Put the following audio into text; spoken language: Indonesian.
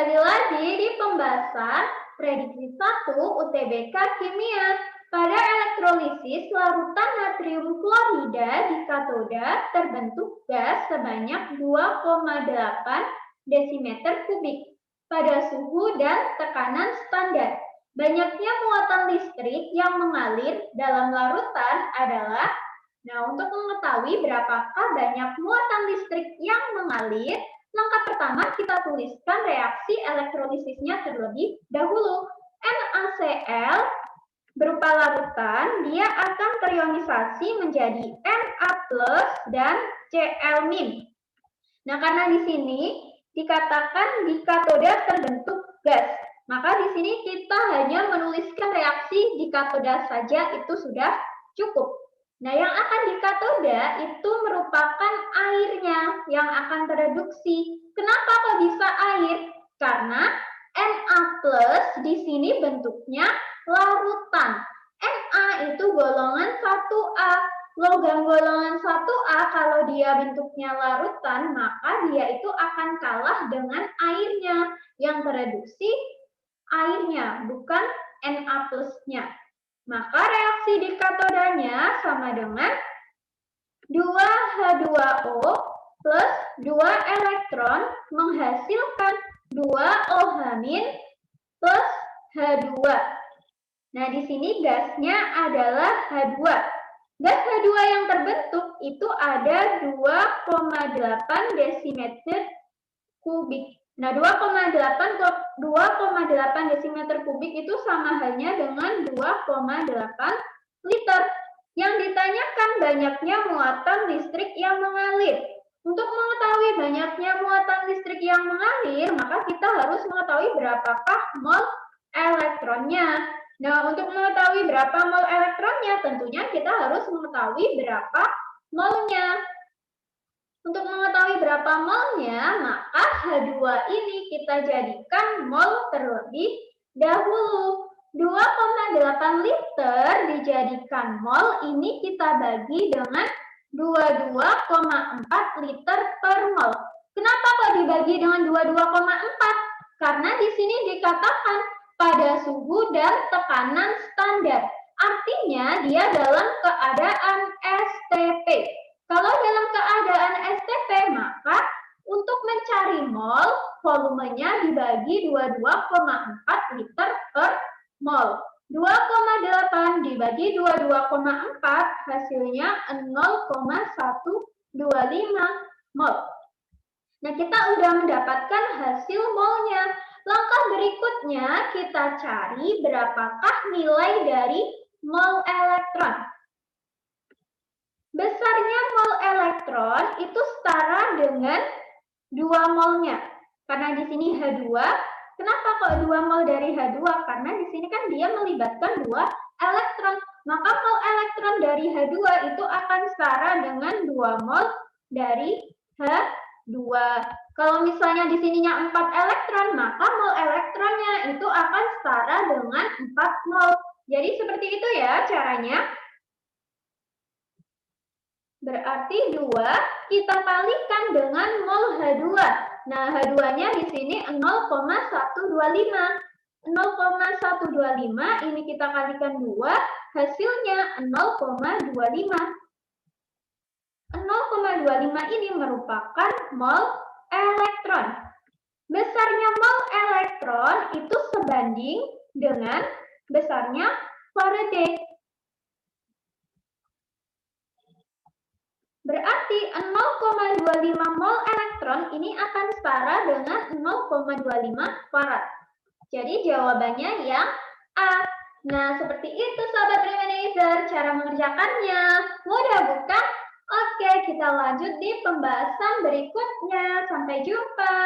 Kembali lagi di pembahasan prediksi 1 UTBK Kimia. Pada elektrolisis, larutan natrium klorida di katoda terbentuk gas sebanyak 2,8 desimeter kubik pada suhu dan tekanan standar. Banyaknya muatan listrik yang mengalir dalam larutan adalah, untuk mengetahui berapakah banyak muatan listrik yang mengalir, langkah pertama kita tuliskan reaksi elektrolisisnya terlebih dahulu. NaCl berupa larutan, dia akan terionisasi menjadi Na+ dan Cl-. Nah, karena di sini dikatakan di katoda terbentuk gas, maka di sini kita hanya menuliskan reaksi di katoda saja, itu sudah cukup. Nah, yang akan di katoda itu merupakan airnya yang akan tereduksi. Kenapa kok bisa air? Karena Na+ di sini bentuknya larutan. Na itu golongan 1A. Logam golongan 1A kalau dia bentuknya larutan, maka dia itu akan kalah dengan airnya. Yang tereduksi airnya, bukan Na+-nya. Maka reaksi di katodanya sama dengan 2H2O plus 2 elektron menghasilkan 2OH- plus H2. Nah, di sini gasnya adalah H2. Gas H2 yang terbentuk itu ada 2,8 desimeter kubik. Nah, 2,8 desimeter kubik itu sama halnya dengan 2,8 liter. Yang ditanyakan banyaknya muatan listrik yang mengalir. Untuk mengetahui banyaknya muatan listrik yang mengalir, maka kita harus mengetahui berapakah mol elektronnya. Nah, untuk mengetahui berapa mol elektronnya, tentunya kita harus mengetahui berapa molnya. Untuk mengetahui berapa molnya, maka H2 ini kita jadikan mol terlebih dahulu. 2,8 liter dijadikan mol, ini kita bagi dengan 22,4 liter per mol. Kenapa kok dibagi dengan 22,4? Karena di sini dikatakan pada suhu dan tekanan standar. Artinya dia dalam keadaan STP. Kalau dalam keadaan STP, maka untuk mencari mol, volumenya dibagi 22,4 liter per mol. 2,8 dibagi 22,4, hasilnya 0,125 mol. Nah, kita sudah mendapatkan hasil molnya. Langkah berikutnya kita cari berapakah nilai dari mol elektron. Besarnya mol elektron itu setara dengan 2 molnya. Karena di sini H2, kenapa kok 2 mol dari H2? Karena di sini kan dia melibatkan 2 elektron. Maka mol elektron dari H2 itu akan setara dengan 2 mol dari H2. Kalau misalnya di sininya 4 elektron, maka mol elektronnya itu akan setara dengan 4 mol. Jadi seperti itu ya caranya. Berarti 2 kita kalikan dengan mol H2. Nah, H2-nya di sini 0,125. 0,125 ini kita kalikan 2, hasilnya 0,25. 0,25 ini merupakan mol elektron. Besarnya mol elektron itu sebanding dengan besarnya Faraday. Berarti 0,25 mol elektron ini akan setara dengan 0,25 farad. Jadi jawabannya yang A. Nah, seperti itu sahabat Remainder cara mengerjakannya. Mudah bukan? Oke, kita lanjut di pembahasan berikutnya. Sampai jumpa.